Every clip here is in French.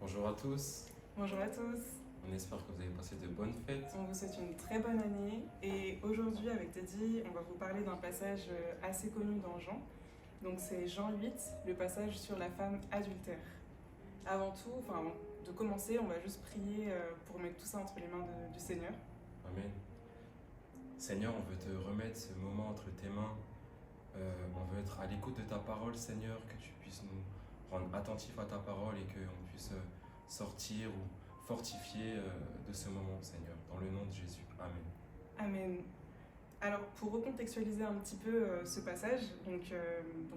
Bonjour à tous, Bonjour à tous, on espère que vous avez passé de bonnes fêtes. on vous souhaite une très bonne année et aujourd'hui avec Teddy, on va vous parler d'un passage assez connu dans Jean. Donc c'est Jean 8, le passage sur la femme adultère. Avant de commencer, on va juste prier pour mettre tout ça entre les mains du Seigneur. Amen. Seigneur, on veut te remettre ce moment entre tes mains. On veut être à l'écoute de ta parole, Seigneur, que tu puisses nous rendre attentifs à ta parole et qu'on puisse sortir ou fortifier de ce moment, Seigneur. Dans le nom de Jésus. Amen. Amen. Alors pour recontextualiser un petit peu ce passage, donc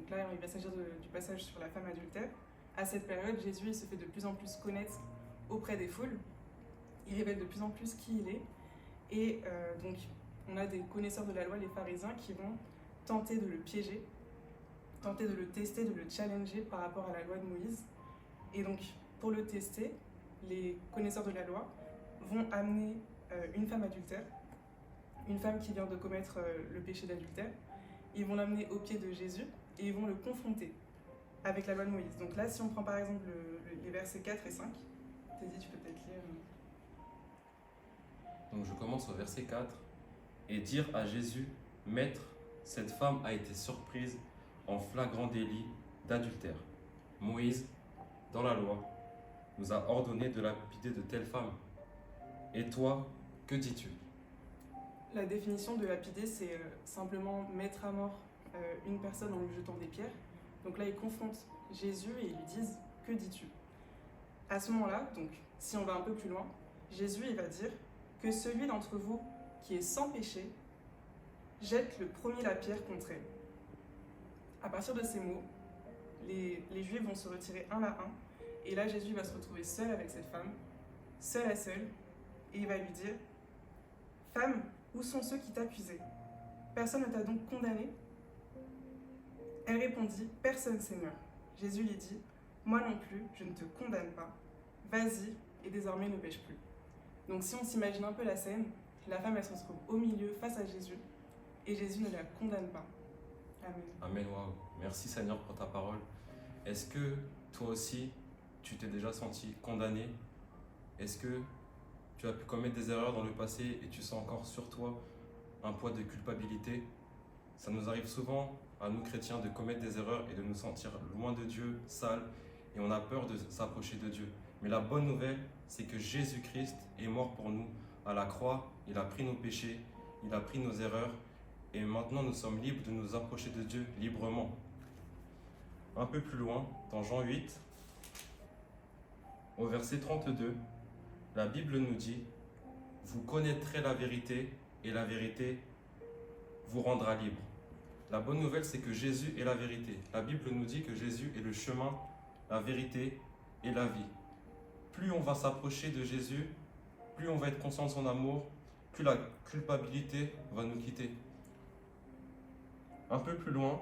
là il va s'agir du passage sur la femme adultère. À cette période, Jésus il se fait de plus en plus connaître auprès des foules. Il révèle de plus en plus qui il est. Et donc on a des connaisseurs de la loi, les pharisiens, qui vont tenter de le piéger, tenter de le tester, de le challenger par rapport à la loi de Moïse. Et donc pour le tester, les connaisseurs de la loi vont amener une femme adultère, une femme qui vient de commettre le péché d'adultère. Ils vont l'amener aux pieds de Jésus et ils vont le confronter avec la loi de Moïse. Donc là, si on prend par exemple les versets 4 et 5, Teddy, tu peux peut-être lire. Donc je commence au verset 4. Et dire à Jésus, Maître, cette femme a été surprise en flagrant délit d'adultère. Moïse, dans la loi, nous a ordonné de lapider de telles femmes. Et toi, que dis-tu? La définition de lapider, c'est simplement mettre à mort une personne en lui jetant des pierres. Donc là, ils confrontent Jésus et ils lui disent « Que dis-tu » À ce moment-là, donc, si on va un peu plus loin, Jésus il va dire que celui d'entre vous qui est sans péché jette le premier la pierre contre elle. À partir de ces mots, les Juifs vont se retirer un à un, et là Jésus va se retrouver seul avec cette femme, seul à seul, et il va lui dire « Femme, où sont ceux qui t'accusaient? Personne ne t'a donc condamné ?» Elle répondit « Personne, Seigneur. » Jésus lui dit « Moi non plus, je ne te condamne pas. Vas-y, et désormais ne pêche plus. » Donc si on s'imagine un peu la scène, la femme elle se retrouve au milieu face à Jésus, et Jésus ne la condamne pas. Amen. Amen, waouh. Merci Seigneur pour ta parole. Est-ce que toi aussi, tu t'es déjà senti condamné? Est-ce que tu as pu commettre des erreurs dans le passé et tu sens encore sur toi un poids de culpabilité? Ça nous arrive souvent, à nous chrétiens, de commettre des erreurs et de nous sentir loin de Dieu, sales, et on a peur de s'approcher de Dieu. Mais la bonne nouvelle, c'est que Jésus-Christ est mort pour nous à la croix. Il a pris nos péchés, il a pris nos erreurs, et maintenant nous sommes libres de nous approcher de Dieu librement. Un peu plus loin, dans Jean 8, au verset 32, la Bible nous dit « Vous connaîtrez la vérité, et la vérité vous rendra libre. » La bonne nouvelle, c'est que Jésus est la vérité. La Bible nous dit que Jésus est le chemin, la vérité et la vie. Plus on va s'approcher de Jésus, plus on va être conscient de son amour, plus la culpabilité va nous quitter. Un peu plus loin,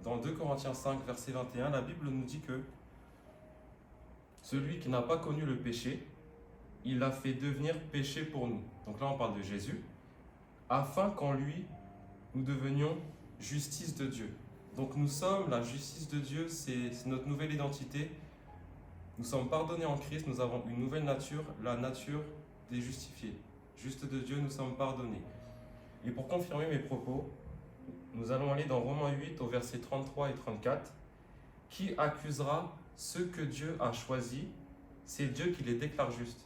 dans 2 Corinthiens 5, verset 21, la Bible nous dit que celui qui n'a pas connu le péché, il l'a fait devenir péché pour nous. Donc là, on parle de Jésus, afin qu'en lui, nous devenions justice de Dieu. Donc nous sommes la justice de Dieu, c'est notre nouvelle identité. Nous sommes pardonnés en Christ, nous avons une nouvelle nature, la nature des justifiés. Juste de Dieu, nous sommes pardonnés. Et pour confirmer mes propos, nous allons aller dans Romains 8 au verset 33 et 34. Qui accusera ceux que Dieu a choisis? C'est Dieu qui les déclare justes.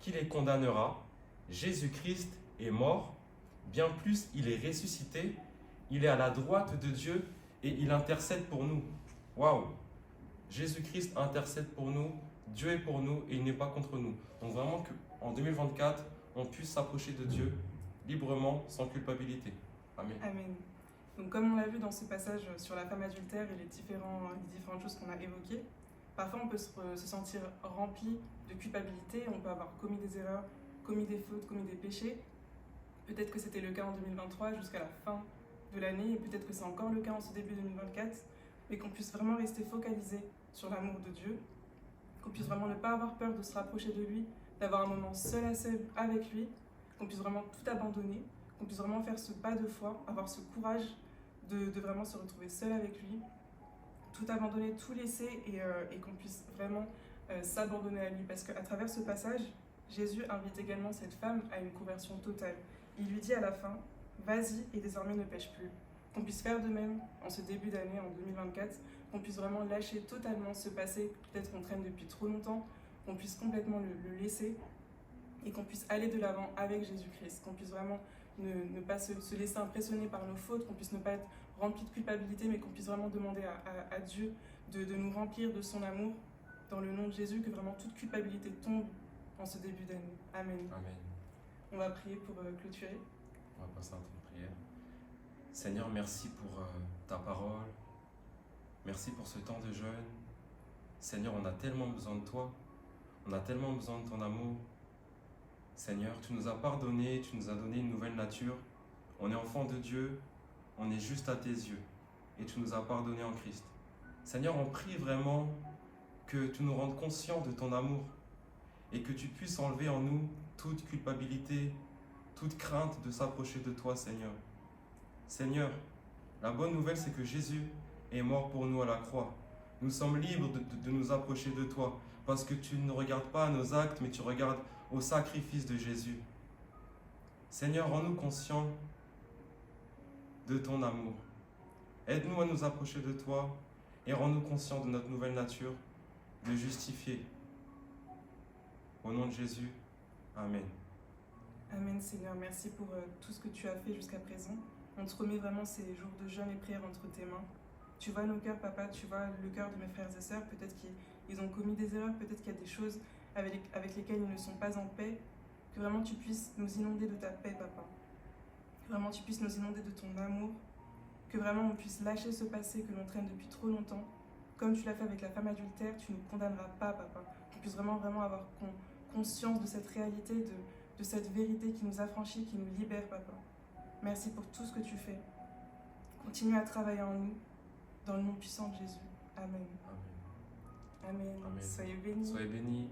Qui les condamnera? Jésus-Christ est mort, bien plus il est ressuscité, il est à la droite de Dieu et il intercède pour nous. Waouh! Jésus-Christ intercède pour nous, Dieu est pour nous et il n'est pas contre nous. Donc vraiment qu'en 2024, on puisse s'approcher de Dieu librement, sans culpabilité. Amen. Amen. Donc comme on l'a vu dans ce passage sur la femme adultère et les différentes choses qu'on a évoquées, parfois on peut se sentir rempli de culpabilité, on peut avoir commis des erreurs, commis des fautes, commis des péchés. Peut-être que c'était le cas en 2023 jusqu'à la fin de l'année, et peut-être que c'est encore le cas en ce début 2024, mais qu'on puisse vraiment rester focalisé sur l'amour de Dieu, qu'on puisse vraiment ne pas avoir peur de se rapprocher de lui, d'avoir un moment seul à seul avec lui, qu'on puisse vraiment tout abandonner, qu'on puisse vraiment faire ce pas de foi, avoir ce courage de vraiment se retrouver seul avec lui tout abandonner, tout laisser et qu'on puisse vraiment s'abandonner à lui. Parce qu'à travers ce passage, Jésus invite également cette femme à une conversion totale. Il lui dit à la fin, vas-y et désormais ne pêche plus. Qu'on puisse faire de même en ce début d'année, en 2024, qu'on puisse vraiment lâcher totalement ce passé, peut-être qu'on traîne depuis trop longtemps, qu'on puisse complètement le laisser et qu'on puisse aller de l'avant avec Jésus-Christ, qu'on puisse vraiment ne pas se laisser impressionner par nos fautes, qu'on puisse ne pas être rempli de culpabilité, mais qu'on puisse vraiment demander à Dieu de nous remplir de son amour, dans le nom de Jésus, que vraiment toute culpabilité tombe en ce début d'année. Amen. Amen. On va prier pour clôturer. On va passer à ton prière. Seigneur, merci pour ta parole. Merci pour ce temps de jeûne. Seigneur, on a tellement besoin de toi. On a tellement besoin de ton amour. Seigneur, tu nous as pardonné, tu nous as donné une nouvelle nature. On est enfant de Dieu, on est juste à tes yeux. Et tu nous as pardonné en Christ. Seigneur, on prie vraiment que tu nous rendes conscients de ton amour et que tu puisses enlever en nous toute culpabilité, toute crainte de s'approcher de toi, Seigneur. Seigneur, la bonne nouvelle, c'est que Jésus est mort pour nous à la croix. Nous sommes libres de nous approcher de toi parce que tu ne regardes pas à nos actes, mais tu regardes au sacrifice de Jésus. Seigneur, rends-nous conscients de ton amour. Aide-nous à nous approcher de toi et rends-nous conscients de notre nouvelle nature, de justifier. Au nom de Jésus, Amen. Amen, Seigneur. Merci pour tout ce que tu as fait jusqu'à présent. On te remet vraiment ces jours de jeûne et prière entre tes mains. Tu vois nos cœurs, Papa, tu vois le cœur de mes frères et sœurs. Peut-être qu'ils ont commis des erreurs, peut-être qu'il y a des choses avec lesquelles ils ne sont pas en paix. Que vraiment tu puisses nous inonder de ta paix, Papa. Que vraiment tu puisses nous inonder de ton amour. Que vraiment on puisse lâcher ce passé que l'on traîne depuis trop longtemps. Comme tu l'as fait avec la femme adultère, tu ne nous condamneras pas, Papa. Qu'on puisse vraiment avoir conscience de cette réalité, de cette vérité qui nous affranchit, qui nous libère, Papa. Merci pour tout ce que tu fais. Continue à travailler en nous, dans le nom puissant de Jésus. Amen. Amen. Amen. Amen. Soyez bénis. Soyez bénis.